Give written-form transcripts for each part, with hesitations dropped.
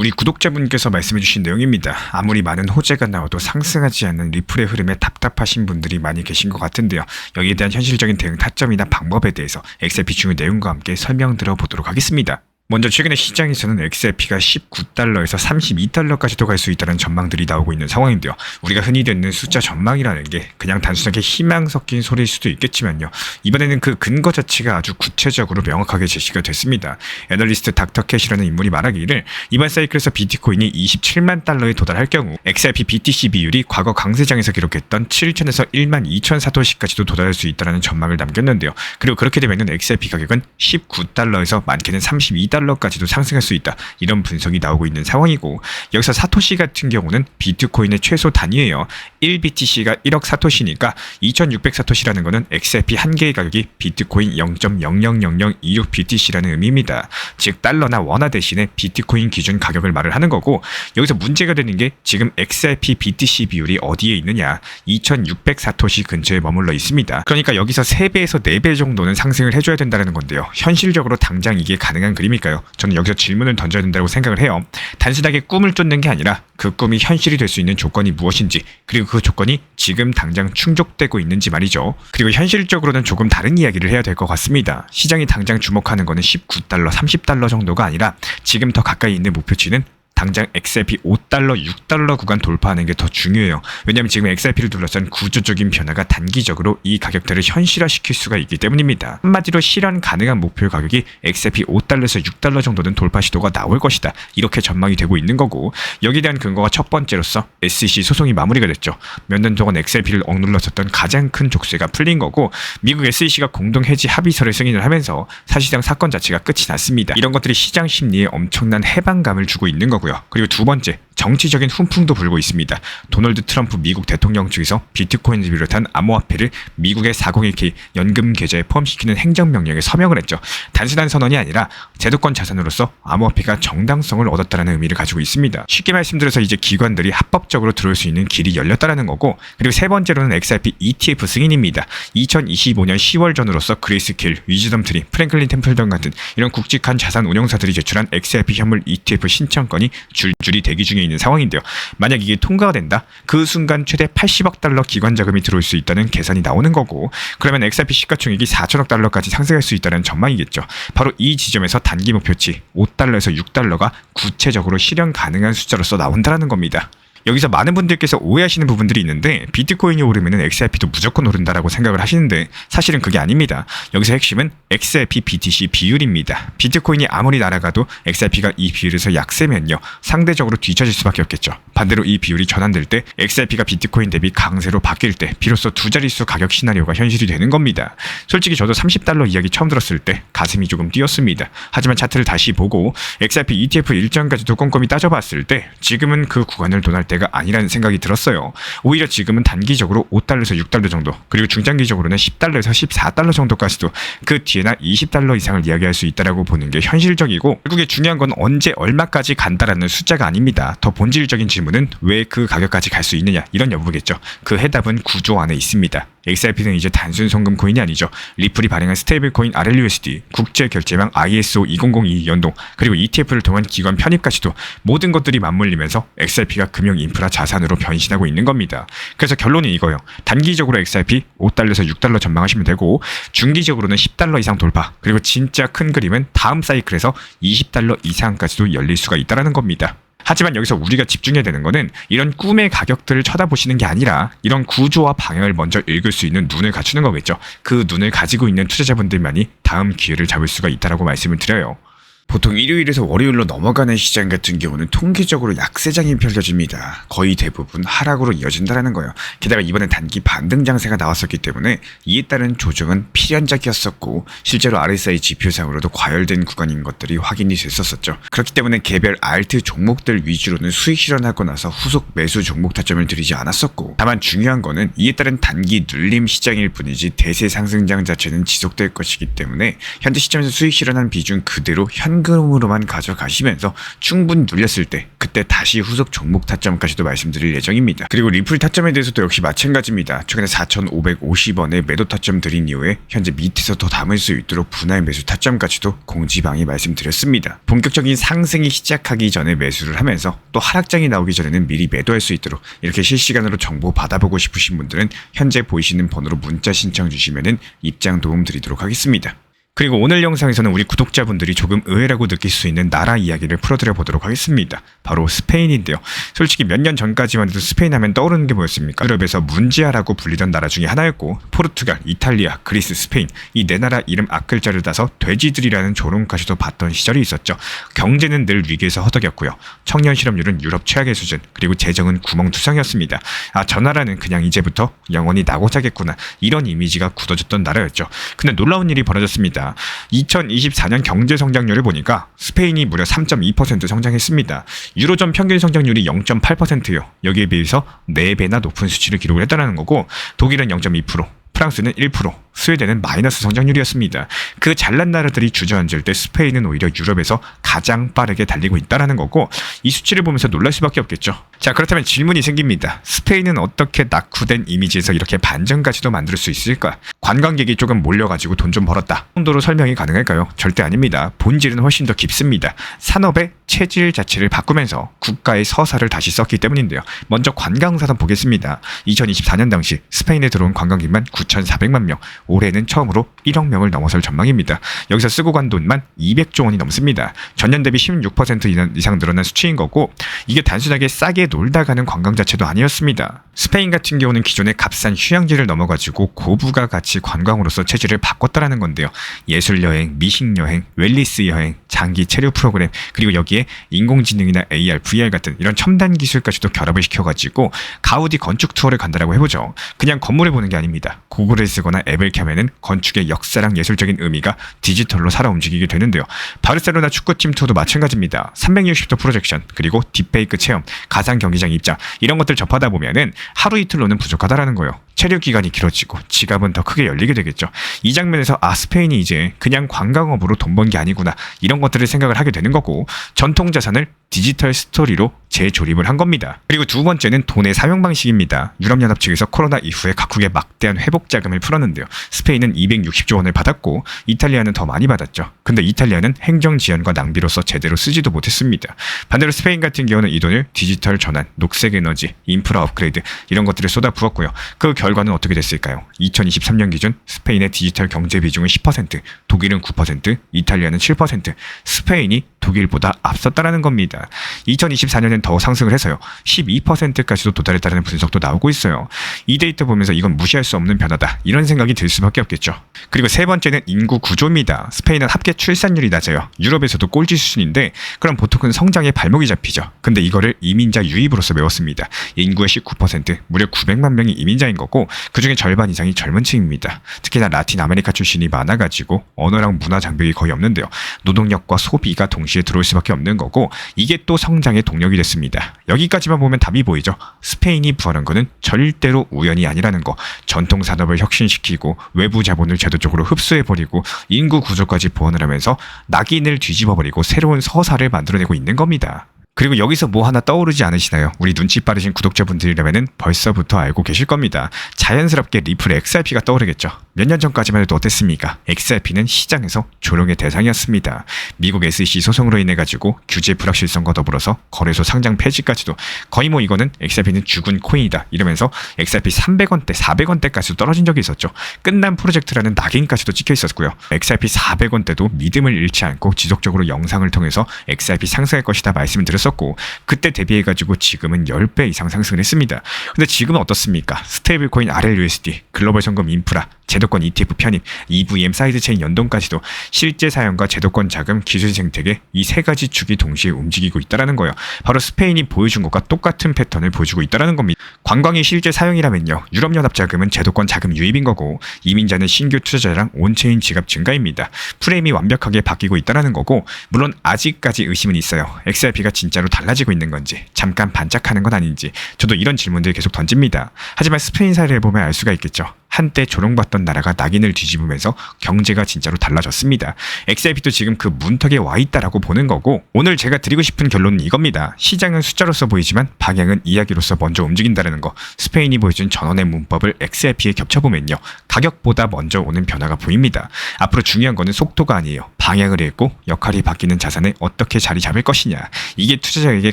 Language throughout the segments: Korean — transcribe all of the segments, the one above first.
우리 구독자분께서 말씀해주신 내용입니다. 아무리 많은 호재가 나와도 상승하지 않는 리플의 흐름에 답답하신 분들이 많이 계신 것 같은데요. 여기에 대한 현실적인 대응 타점이나 방법에 대해서 XRP 중요 내용과 함께 설명 들어보도록 하겠습니다. 먼저 최근에 시장에서는 XRP가 19달러에서 32달러까지도 갈 수 있다는 전망들이 나오고 있는 상황인데요. 우리가 흔히 듣는 숫자 전망이라는 게 그냥 단순하게 희망 섞인 소리일 수도 있겠지만요. 이번에는 그 근거 자체가 아주 구체적으로 명확하게 제시가 됐습니다. 애널리스트 닥터캣이라는 인물이 말하기를 이번 사이클에서 비트코인이 27만 달러에 도달할 경우 XRP BTC 비율이 과거 강세장에서 기록했던 7천에서 1만 2천 사토시까지도 도달할 수 있다는 전망을 남겼는데요. 그리고 그렇게 되면 XRP 가격은 19달러에서 많게는 32달러까지도 상승할 수 있다. 이런 분석이 나오고 있는 상황이고, 여기서 사토시 같은 경우는 비트코인의 최소 단위예요. 1BTC가 1억 사토시니까 2600 사토시라는 거는 XRP 한 개의 가격이 비트코인 0.000026 BTC라는 의미입니다. 즉 달러나 원화 대신에 비트코인 기준 가격을 말을 하는 거고, 여기서 문제가 되는 게 지금 XRP BTC 비율이 어디에 있느냐, 2600 사토시 근처에 머물러 있습니다. 그러니까 여기서 3배에서 4배 정도는 상승을 해줘야 된다는 건데요. 현실적으로 당장 이게 가능한 그림일까요? 저는 여기서 질문을 던져야 된다고 생각을 해요. 단순하게 꿈을 쫓는 게 아니라 그 꿈이 현실이 될 수 있는 조건이 무엇인지, 그리고 그 조건이 지금 당장 충족되고 있는지 말이죠. 그리고 현실적으로는 조금 다른 이야기를 해야 될 것 같습니다. 시장이 당장 주목하는 거는 19달러, 30달러 정도가 아니라 지금 더 가까이 있는 목표치는 당장 XRP 5달러, 6달러 구간 돌파하는 게 더 중요해요. 왜냐하면 지금 XRP를 둘러싼 구조적인 변화가 단기적으로 이 가격대를 현실화시킬 수가 있기 때문입니다. 한마디로 실현 가능한 목표 가격이 XRP 5달러에서 6달러 정도는 돌파 시도가 나올 것이다. 이렇게 전망이 되고 있는 거고, 여기에 대한 근거가 첫 번째로서 SEC 소송이 마무리가 됐죠. 몇 년 동안 XRP를 억눌렀었던 가장 큰 족쇄가 풀린 거고, 미국 SEC가 공동 해지 합의서를 승인을 하면서 사실상 사건 자체가 끝이 났습니다. 이런 것들이 시장 심리에 엄청난 해방감을 주고 있는 거고요. 그리고 두 번째, 정치적인 훈풍도 불고 있습니다. 도널드 트럼프 미국 대통령 측에서 비트코인을 비롯한 암호화폐를 미국의 401k 연금 계좌에 포함시키는 행정명령에 서명을 했죠. 단순한 선언이 아니라 제도권 자산으로서 암호화폐가 정당성을 얻었다는 의미를 가지고 있습니다. 쉽게 말씀드려서 이제 기관들이 합법적으로 들어올 수 있는 길이 열렸다는 거고, 그리고 세 번째로는 XRP ETF 승인입니다. 2025년 10월 전으로서 그레이스케일, 위즈덤트리, 프랭클린 템플던 같은 이런 굵직한 자산 운용사들이 제출한 XRP 현물 ETF 신청건이 줄줄이 대기 중에 있는 상황인데요. 만약 이게 통과가 된다, 그 순간 최대 80억 달러 기관 자금이 들어올 수 있다는 계산이 나오는 거고, 그러면 XRP 시가총액이 4천억 달러까지 상승할 수 있다는 전망이겠죠. 바로 이 지점에서 단기 목표치 5달러에서 6달러가 구체적으로 실현 가능한 숫자로서 나온다는 겁니다. 여기서 많은 분들께서 오해하시는 부분들이 있는데, 비트코인이 오르면 XRP도 무조건 오른다라고 생각을 하시는데 사실은 그게 아닙니다. 여기서 핵심은 XRP BTC 비율입니다. 비트코인이 아무리 날아가도 XRP가 이 비율에서 약세면요, 상대적으로 뒤처질 수밖에 없겠죠. 반대로 이 비율이 전환될 때 XRP가 비트코인 대비 강세로 바뀔 때 비로소 두 자릿수 가격 시나리오가 현실이 되는 겁니다. 솔직히 저도 30달러 이야기 처음 들었을 때 가슴이 조금 뛰었습니다. 하지만 차트를 다시 보고 XRP ETF 일정까지도 꼼꼼히 따져봤을 때 지금은 그 구간을 도날 때가 아니라는 생각이 들었어요. 오히려 지금은 단기적으로 5달러에서 6달러 정도, 그리고 중장기적으로는 10달러에서 14달러 정도까지도, 그 뒤에나 20달러 이상을 이야기할 수 있다라고 보는 게 현실적이고, 결국에 중요한 건 언제 얼마까지 간다라는 숫자가 아닙니다. 더 본질적인 질문은 왜 그 가격까지 갈 수 있느냐, 이런 여부겠죠. 그 해답은 구조 안에 있습니다. XRP는 이제 단순 송금 코인이 아니죠. 리플이 발행한 스테이블 코인 RLUSD, 국제 결제망 ISO 2002 연동, 그리고 ETF를 통한 기관 편입까지도 모든 것들이 맞물리면서 XRP가 금융 인프라 자산으로 변신하고 있는 겁니다. 그래서 결론은 이거예요. 단기적으로 XRP 5달러에서 6달러 전망하시면 되고, 중기적으로는 10달러 이상 돌파, 그리고 진짜 큰 그림은 다음 사이클에서 20달러 이상까지도 열릴 수가 있다는 겁니다. 하지만 여기서 우리가 집중해야 되는 거는 이런 꿈의 가격들을 쳐다보시는 게 아니라 이런 구조와 방향을 먼저 읽을 수 있는 눈을 갖추는 거겠죠. 그 눈을 가지고 있는 투자자분들만이 다음 기회를 잡을 수가 있다라고 말씀을 드려요. 보통 일요일에서 월요일로 넘어가는 시장 같은 경우는 통계적으로 약세장이 펼쳐집니다. 거의 대부분 하락으로 이어진다는 거예요. 게다가 이번엔 단기 반등 장세가 나왔었기 때문에 이에 따른 조정은 필연적이었었고, 실제로 RSI 지표상으로도 과열된 구간인 것들이 확인이 됐었었죠. 그렇기 때문에 개별 알트 종목들 위주로는 수익 실현하고 나서 후속 매수 종목 타점을 들이지 않았었고, 다만 중요한 거는 이에 따른 단기 눌림 시장일 뿐이지 대세 상승장 자체는 지속될 것이기 때문에 현재 시점에서 수익 실현한 비중 그대로 현 현금으로만 가져가시면서 충분히 눌렸을 때 그때 다시 후속 종목 타점까지도 말씀드릴 예정입니다. 그리고 리플 타점에 대해서도 역시 마찬가지입니다. 최근에 4,550원에 매도 타점 드린 이후에 현재 밑에서 더 담을 수 있도록 분할 매수 타점까지도 공지방에 말씀드렸습니다. 본격적인 상승이 시작하기 전에 매수를 하면서 또 하락장이 나오기 전에는 미리 매도할 수 있도록 이렇게 실시간으로 정보 받아보고 싶으신 분들은 현재 보이시는 번호로 문자 신청 주시면은 입장 도움 드리도록 하겠습니다. 그리고 오늘 영상에서는 우리 구독자분들이 조금 의외라고 느낄 수 있는 나라 이야기를 풀어드려 보도록 하겠습니다. 바로 스페인인데요. 솔직히 몇 년 전까지만 해도 스페인 하면 떠오르는 게 뭐였습니까? 유럽에서 문지아라고 불리던 나라 중에 하나였고 포르투갈, 이탈리아, 그리스, 스페인 이 네 나라 이름 앞글자를 따서 돼지들이라는 조롱까지도 봤던 시절이 있었죠. 경제는 늘 위기에서 허덕였고요. 청년 실업률은 유럽 최악의 수준, 그리고 재정은 구멍투성이었습니다. 저 나라는 그냥 이제부터 영원히 나고자겠구나 이런 이미지가 굳어졌던 나라였죠. 근데 놀라운 일이 벌어졌습니다. 2024년 경제 성장률을 보니까 스페인이 무려 3.2% 성장했습니다. 유로존 평균 성장률이 0.8%요. 여기에 비해서 4배나 높은 수치를 기록을 했다는 거고 독일은 0.2%, 프랑스는 1%, 스웨덴은 마이너스 성장률이었습니다. 그 잘난 나라들이 주저앉을 때 스페인은 오히려 유럽에서 가장 빠르게 달리고 있다는 거고 이 수치를 보면서 놀랄 수밖에 없겠죠. 자, 그렇다면 질문이 생깁니다. 스페인은 어떻게 낙후된 이미지에서 이렇게 반전까지도 만들 수 있을까? 관광객이 조금 몰려가지고 돈 좀 벌었다 정도로 설명이 가능할까요? 절대 아닙니다. 본질은 훨씬 더 깊습니다. 산업의 체질 자체를 바꾸면서 국가의 서사를 다시 썼기 때문인데요. 먼저 관광사선 보겠습니다. 2024년 당시 스페인에 들어온 관광객만 9,400만 명, 올해는 처음으로 1억 명을 넘어설 전망입니다. 여기서 쓰고 간 돈만 200조 원이 넘습니다. 전년 대비 16% 이상 늘어난 수치인 거고 이게 단순하게 싸게 놀다 가는 관광 자체도 아니었습니다. 스페인 같은 경우는 기존의 값싼 휴양지를 넘어가지고 고부가 가치 관광으로서 체질을 바꿨다라는 건데요. 예술여행, 미식여행, 웰니스 여행, 장기 체류 프로그램, 그리고 여기에 인공지능이나 AR, VR 같은 이런 첨단 기술까지도 결합을 시켜가지고 가우디 건축 투어를 간다라고 해보죠. 그냥 건물을 보는 게 아닙니다. 구글을 쓰거나 앱을 켜면은 건축의 역사랑 예술적인 의미가 디지털로 살아 움직이게 되는데요. 바르셀로나 축구팀 투어도 마찬가지입니다. 360도 프로젝션, 그리고 딥페이크 체험, 가상 경기장 입장 이런 것들 접하다 보면은 하루 이틀로는 부족하다라는 거예요. 체류 기간이 길어지고 지갑은 더 크게 열리게 되겠죠. 이 장면에서 스페인이 이제 그냥 관광업으로 돈 번 게 아니구나 이런 것들을 생각을 하게 되는 거고 전통 자산을 디지털 스토리로 재조립을 한 겁니다. 그리고 두 번째는 돈의 사용 방식입니다. 유럽연합 측에서 코로나 이후에 각국의 막대한 회복 자금을 풀었는데요. 스페인은 260조 원을 받았고 이탈리아는 더 많이 받았죠. 근데 이탈리아는 행정 지연과 낭비로서 제대로 쓰지도 못했습니다. 반대로 스페인 같은 경우는 이 돈을 디지털 전환, 녹색 에너지, 인프라 업그레이드 이런 것들을 쏟아부었고요. 그 결과는 어떻게 됐을까요? 2023년 기준 스페인의 디지털 경제 비중은 10%, 독일은 9%, 이탈리아는 7%, 스페인이 독일보다 앞섰다라는 겁니다. 2024년엔 더 상승을 해서요. 12%까지도 도달했다는 분석도 나오고 있어요. 이 데이터 보면서 이건 무시할 수 없는 변화다. 이런 생각이 들 수밖에 없겠죠. 그리고 세 번째는 인구 구조입니다. 스페인은 합계 출산율이 낮아요. 유럽에서도 꼴찌 수준인데 그럼 보통은 성장에 발목이 잡히죠. 근데 이거를 이민자 유입으로서 메웠습니다. 인구의 19%, 무려 900만 명이 이민자인 거고 그중에 절반 이상이 젊은 층입니다. 특히나 라틴 아메리카 출신이 많아가지고 언어랑 문화 장벽이 거의 없는데요. 노동력과 소비가 동시에 들어올 수밖에 없는 거고 이게 또 성장의 동력이 됐습니다. 여기까지만 보면 답이 보이죠. 스페인이 부활한 거는 절대로 우연이 아니라는 거. 전통 산업을 혁신시키고 외부 자본을 제도적으로 흡수해버리고 인구 구조까지 보완을 하면서 낙인을 뒤집어버리고 새로운 서사를 만들어내고 있는 겁니다. 그리고 여기서 뭐 하나 떠오르지 않으시나요? 우리 눈치 빠르신 구독자분들이라면 벌써부터 알고 계실 겁니다. 자연스럽게 리플 XRP가 떠오르겠죠. 몇 년 전까지만 해도 어땠습니까? XRP는 시장에서 조롱의 대상이었습니다. 미국 SEC 소송으로 인해 가지고 규제 불확실성과 더불어서 거래소 상장 폐지까지도 거의 뭐 이거는 XRP는 죽은 코인이다 이러면서 XRP 300원대, 400원대까지도 떨어진 적이 있었죠. 끝난 프로젝트라는 낙인까지도 찍혀 있었고요. XRP 400원대도 믿음을 잃지 않고 지속적으로 영상을 통해서 XRP 상승할 것이다 말씀을 드렸었고 그때 대비해가지고 지금은 10배 이상 상승을 했습니다. 근데 지금은 어떻습니까? 스테이블 코인 RLUSD, 글로벌 송금 인프라, 제도권 ETF 편입, EVM 사이드체인 연동까지도 실제 사용과 제도권 자금, 기술 생태계 이 세 가지 축이 동시에 움직이고 있다는 거예요. 바로 스페인이 보여준 것과 똑같은 패턴을 보여주고 있다는 겁니다. 관광이 실제 사용이라면요. 유럽연합 자금은 제도권 자금 유입인 거고 이민자는 신규 투자자랑 온체인 지갑 증가입니다. 프레임이 완벽하게 바뀌고 있다는 거고 물론 아직까지 의심은 있어요. XRP가 진짜로 달라지고 있는 건지 잠깐 반짝하는 건 아닌지 저도 이런 질문들 계속 던집니다. 하지만 스페인 사례를 보면 알 수가 있겠죠. 한때 조롱받던 나라가 낙인을 뒤집으면서 경제가 진짜로 달라졌습니다. XRP도 지금 그 문턱에 와 있다라고 보는 거고, 오늘 제가 드리고 싶은 결론은 이겁니다. 시장은 숫자로서 보이지만 방향은 이야기로서 먼저 움직인다는 거. 스페인이 보여준 전원의 문법을 XRP에 겹쳐보면요, 가격보다 먼저 오는 변화가 보입니다. 앞으로 중요한 거는 속도가 아니에요. 방향을 읽고 역할이 바뀌는 자산에 어떻게 자리 잡을 것이냐. 이게 투자자에게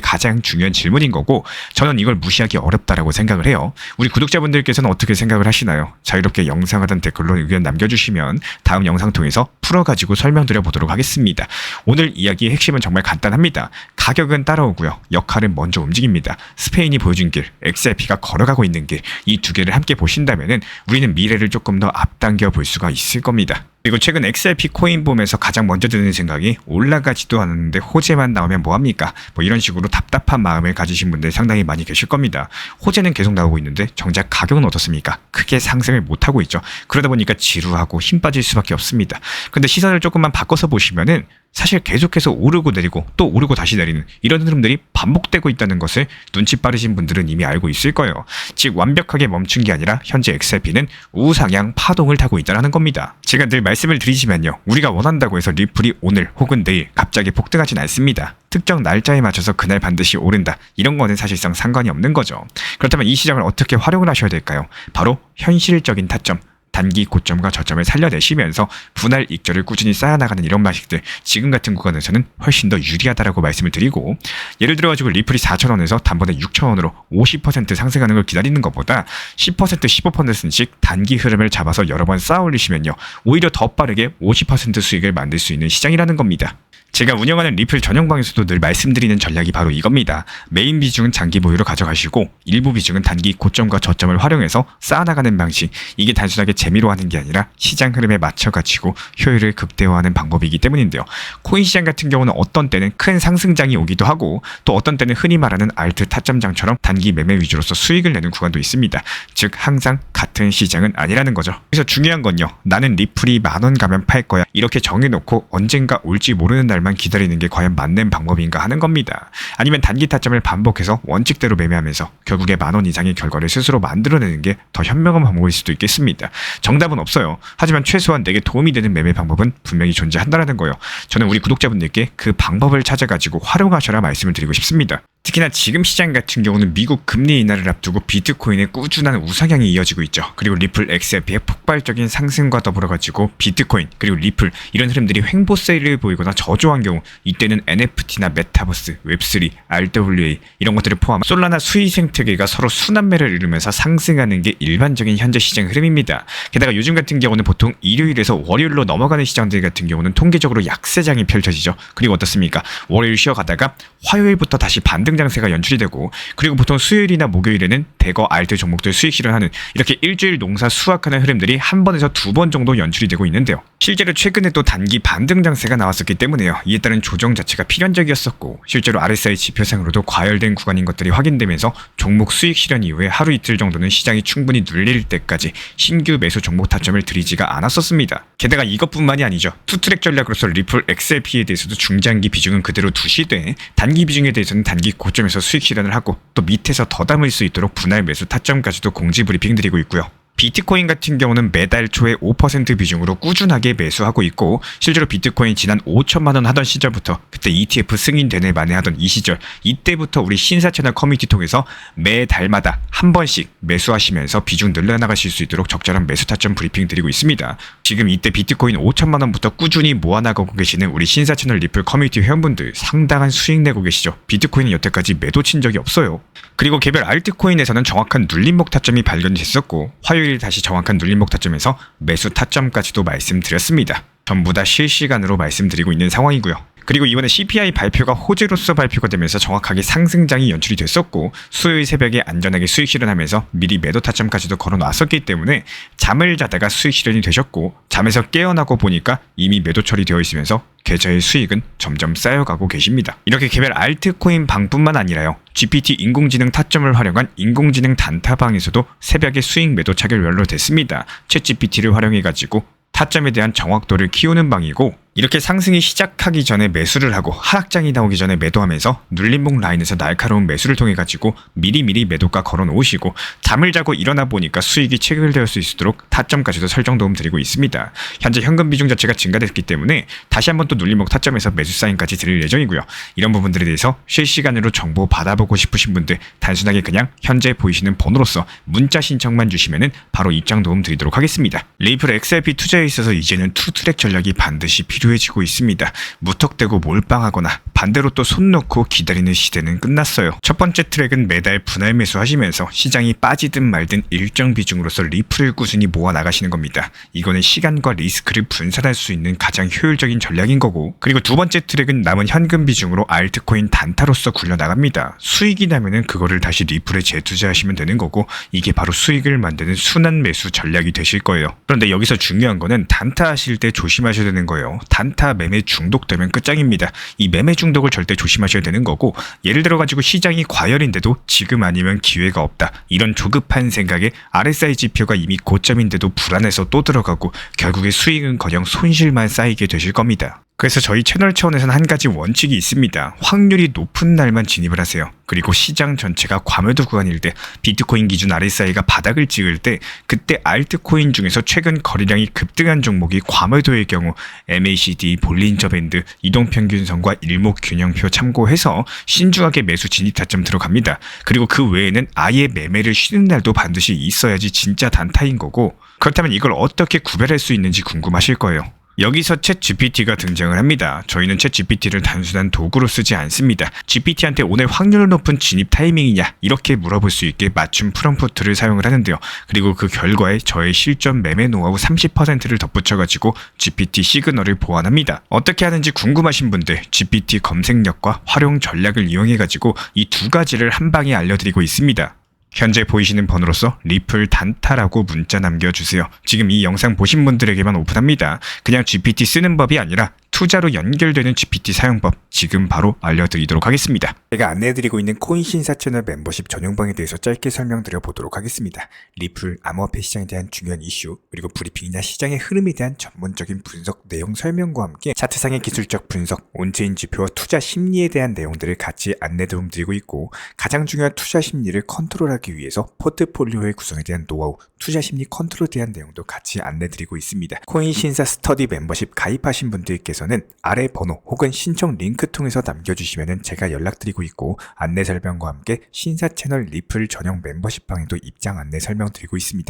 가장 중요한 질문인 거고, 저는 이걸 무시하기 어렵다라고 생각을 해요. 우리 구독자분들께서는 어떻게 생각을 하시나요? 자유롭게 영상 하단 댓글로 의견 남겨주시면 다음 영상 통해서 풀어가지고 설명드려 보도록 하겠습니다. 오늘 이야기의 핵심은 정말 간단합니다. 가격은 따라오고요, 역할은 먼저 움직입니다. 스페인이 보여준 길, XRP가 걸어가고 있는 길, 이 두 개를 함께 보신다면은 우리는 미래를 조금 더 앞당겨 볼 수가 있을 겁니다. 그리고 최근 XRP 코인 봄에서 가장 먼저 드는 생각이, 올라가지도 않았는데 호재만 나오면 뭐합니까? 뭐 이런 식으로 답답한 마음을 가지신 분들 상당히 많이 계실 겁니다. 호재는 계속 나오고 있는데 정작 가격은 어떻습니까? 크게 상승을 못하고 있죠. 그러다 보니까 지루하고 힘 빠질 수밖에 없습니다. 근데 시선을 조금만 바꿔서 보시면은 사실 계속해서 오르고 내리고 또 오르고 다시 내리는 이런 흐름들이 반복되고 있다는 것을 눈치 빠르신 분들은 이미 알고 있을 거예요. 즉 완벽하게 멈춘 게 아니라 현재 XRP는 우상향 파동을 타고 있다는 겁니다. 제가 늘 말씀을 드리지만요, 우리가 원한다고 해서 리플이 오늘 혹은 내일 갑자기 폭등하진 않습니다. 특정 날짜에 맞춰서 그날 반드시 오른다, 이런 거는 사실상 상관이 없는 거죠. 그렇다면 이 시장을 어떻게 활용을 하셔야 될까요? 바로 현실적인 타점, 단기 고점과 저점을 살려내시면서 분할 익절을 꾸준히 쌓아나가는 이런 방식들, 지금 같은 구간에서는 훨씬 더 유리하다라고 말씀을 드리고, 예를 들어가지고 리플이 4,000원에서 단번에 6,000원으로 50% 상승하는 걸 기다리는 것보다 10% 15%씩 단기 흐름을 잡아서 여러 번 쌓아 올리시면요, 오히려 더 빠르게 50% 수익을 만들 수 있는 시장이라는 겁니다. 제가 운영하는 리플 전용방에서도 늘 말씀드리는 전략이 바로 이겁니다. 메인 비중은 장기 보유로 가져가시고 일부 비중은 단기 고점과 저점을 활용해서 쌓아나가는 방식. 이게 단순하게 재미로 하는 게 아니라 시장 흐름에 맞춰가지고 효율을 극대화하는 방법이기 때문인데요. 코인 시장 같은 경우는 어떤 때는 큰 상승장이 오기도 하고, 또 어떤 때는 흔히 말하는 알트 타점장처럼 단기 매매 위주로서 수익을 내는 구간도 있습니다. 즉 항상 같은 시장은 아니라는 거죠. 그래서 중요한 건요, 나는 리플이 10,000원 가면 팔 거야, 이렇게 정해놓고 언젠가 올지 모르는 날만 기다리는 게 과연 맞는 방법인가 하는 겁니다. 아니면 단기 타점을 반복해서 원칙대로 매매하면서 결국에 10,000원 이상의 결과를 스스로 만들어내는 게 더 현명한 방법일 수도 있겠습니다. 정답은 없어요. 하지만 최소한 내게 도움이 되는 매매 방법은 분명히 존재한다는 거예요. 저는 우리 구독자분들께 그 방법을 찾아가지고 활용하셔라 말씀을 드리고 싶습니다. 특히나 지금 시장 같은 경우는 미국 금리 인하를 앞두고 비트코인의 꾸준한 우상향이 이어지고 있죠. 그리고 리플 XRP의 폭발적인 상승과 더불어가지고 비트코인 그리고 리플 이런 흐름들이 횡보세를 보이거나 저조한 경우, 이때는 NFT나 메타버스, 웹3, RWA 이런 것들을 포함한 솔라나 수익 생태계가 서로 순환매를 이루면서 상승하는 게 일반적인 현재 시장 흐름입니다. 게다가 요즘 같은 경우는 보통 일요일에서 월요일로 넘어가는 시장들 같은 경우는 통계적으로 약세장이 펼쳐지죠. 그리고 어떻습니까? 월요일 쉬어가다가 화요일부터 다시 반등 장세가 연출이 되고, 그리고 보통 수요일이나 목요일에는 대거 알트 종목들 수익 실현하는, 이렇게 일주일 농사 수확하는 흐름들이 한 번에서 두 번 정도 연출이 되고 있는데요. 실제로 최근에 또 단기 반등 장세가 나왔었기 때문에요. 이에 따른 조정 자체가 필연적이었었고, 실제로 RSI 지표상으로도 과열된 구간인 것들이 확인되면서 종목 수익 실현 이후에 하루 이틀 정도는 시장이 충분히 눌릴 때까지 신규 매수 종목 타점을 들이지가 않았었습니다. 게다가 이것뿐만이 아니죠. 투트랙 전략으로서 리플 XRP에 대해서도 중장기 비중은 그대로 두시되 단기 비중에 대해서는 단기 고점에서 수익 실현을 하고, 또 밑에서 더 담을 수 있도록 분할 매수 타점까지도 공지 브리핑 드리고 있고요. 비트코인 같은 경우는 매달 초에 5% 비중으로 꾸준하게 매수하고 있고, 실제로 비트코인 지난 5천만원 하던 시절부터, 그때 ETF 승인되네 만에 하던 이 시절, 이때부터 우리 신사 채널 커뮤니티 통해서 매달마다 한 번씩 매수하시면서 비중 늘려나가실 수 있도록 적절한 매수 타점 브리핑 드리고 있습니다. 지금 이때 비트코인 5천만원부터 꾸준히 모아나가고 계시는 우리 신사 채널 리플 커뮤니티 회원분들 상당한 수익 내고 계시죠. 비트코인은 여태까지 매도 친 적이 없어요. 그리고 개별 알트코인에서는 정확한 눌림목 타점이 발견됐었고, 화요일 다시 정확한 눌림목 타점에서 매수 타점까지도 말씀드렸습니다. 전부 다 실시간으로 말씀드리고 있는 상황이고요. 그리고 이번에 CPI 발표가 호재로서 발표가 되면서 정확하게 상승장이 연출이 됐었고, 수요일 새벽에 안전하게 수익 실현하면서 미리 매도 타점까지도 걸어놨었기 때문에 잠을 자다가 수익 실현이 되셨고, 잠에서 깨어나고 보니까 이미 매도 처리되어 있으면서 계좌의 수익은 점점 쌓여가고 계십니다. 이렇게 개별 알트코인 방뿐만 아니라요, GPT 인공지능 타점을 활용한 인공지능 단타방에서도 새벽에 수익 매도 차결 완료됐습니다. 챗GPT를 활용해가지고 타점에 대한 정확도를 키우는 방이고, 이렇게 상승이 시작하기 전에 매수를 하고 하락장이 나오기 전에 매도하면서 눌림목 라인에서 날카로운 매수를 통해 가지고 미리미리 매도가 걸어 놓으시고 잠을 자고 일어나 보니까 수익이 체결될 수 있도록 타점까지도 설정 도움 드리고 있습니다. 현재 현금 비중 자체가 증가됐기 때문에 다시 한번 또 눌림목 타점에서 매수 사인까지 드릴 예정이고요. 이런 부분들에 대해서 실시간으로 정보 받아보고 싶으신 분들 단순하게 그냥 현재 보이시는 번호로서 문자 신청만 주시면은 바로 입장 도움 드리도록 하겠습니다. 리플 XRP 투자에 있어서 이제는 투트랙 전략이 반드시 필요해지고 있습니다. 무턱대고 몰빵하거나 반대로 또 손 놓고 기다리는 시대는 끝났어요. 첫 번째 트랙은 매달 분할 매수하시면서 시장이 빠지든 말든 일정 비중으로서 리플을 꾸준히 모아 나가시는 겁니다. 이거는 시간과 리스크를 분산할 수 있는 가장 효율적인 전략인 거고, 그리고 두 번째 트랙은 남은 현금 비중으로 알트코인 단타로서 굴려 나갑니다. 수익이 나면은 그거를 다시 리플에 재투자하시면 되는 거고, 이게 바로 수익을 만드는 순환 매수 전략이 되실 거예요. 그런데 여기서 중요한 거는 단타 하실 때 조심하셔야 되는 거예요. 단타 매매 중독되면 끝장입니다. 이 매매 중독을 절대 조심하셔야 되는 거고, 예를 들어 가지고 시장이 과열인데도 지금 아니면 기회가 없다, 이런 조급한 생각에 RSI 지표가 이미 고점인데도 불안해서 또 들어가고 결국에 수익은커녕 손실만 쌓이게 되실 겁니다. 그래서 저희 채널 차원에서는 한 가지 원칙이 있습니다. 확률이 높은 날만 진입을 하세요. 그리고 시장 전체가 과매도 구간일 때, 비트코인 기준 RSI가 바닥을 찍을 때, 그때 알트코인 중에서 최근 거래량이 급등한 종목이 과매도의 경우 MACD, 볼린저 밴드, 이동평균선과 일목균형표 참고해서 신중하게 매수 진입 타점 들어갑니다. 그리고 그 외에는 아예 매매를 쉬는 날도 반드시 있어야지 진짜 단타인 거고, 그렇다면 이걸 어떻게 구별할 수 있는지 궁금하실 거예요. 여기서 챗 GPT가 등장을 합니다. 저희는 챗 GPT를 단순한 도구로 쓰지 않습니다. GPT한테 오늘 확률 높은 진입 타이밍이냐 이렇게 물어볼 수 있게 맞춤 프롬프트를 사용을 하는데요. 그리고 그 결과에 저의 실전 매매 노하우 30%를 덧붙여가지고 GPT 시그널을 보완합니다. 어떻게 하는지 궁금하신 분들 GPT 검색력과 활용 전략을 이용해가지고 이 두 가지를 한 방에 알려드리고 있습니다. 현재 보이시는 번호로서 리플 단타라고 문자 남겨주세요. 지금 이 영상 보신 분들에게만 오픈합니다. 그냥 GPT 쓰는 법이 아니라 투자로 연결되는 GPT 사용법 지금 바로 알려드리도록 하겠습니다. 제가 안내해드리고 있는 코인 신사 채널 멤버십 전용방에 대해서 짧게 설명드려 보도록 하겠습니다. 리플, 암호화폐 시장에 대한 중요한 이슈, 그리고 브리핑이나 시장의 흐름에 대한 전문적인 분석 내용 설명과 함께 차트상의 기술적 분석, 온체인 지표와 투자 심리에 대한 내용들을 같이 안내 도움 드리고 있고, 가장 중요한 투자 심리를 컨트롤하기 위해서 포트폴리오의 구성에 대한 노하우, 투자 심리 컨트롤에 대한 내용도 같이 안내 드리고 있습니다. 코인 신사 스터디 멤버십 가입하신 분들께서는 아래 번호 혹은 신청 링크 통해서 남겨주시면 제가 연락드리고 있고, 안내 설명과 함께 신사 채널 리플 전용 멤버십 방에도 입장 안내 설명드리고 있습니다.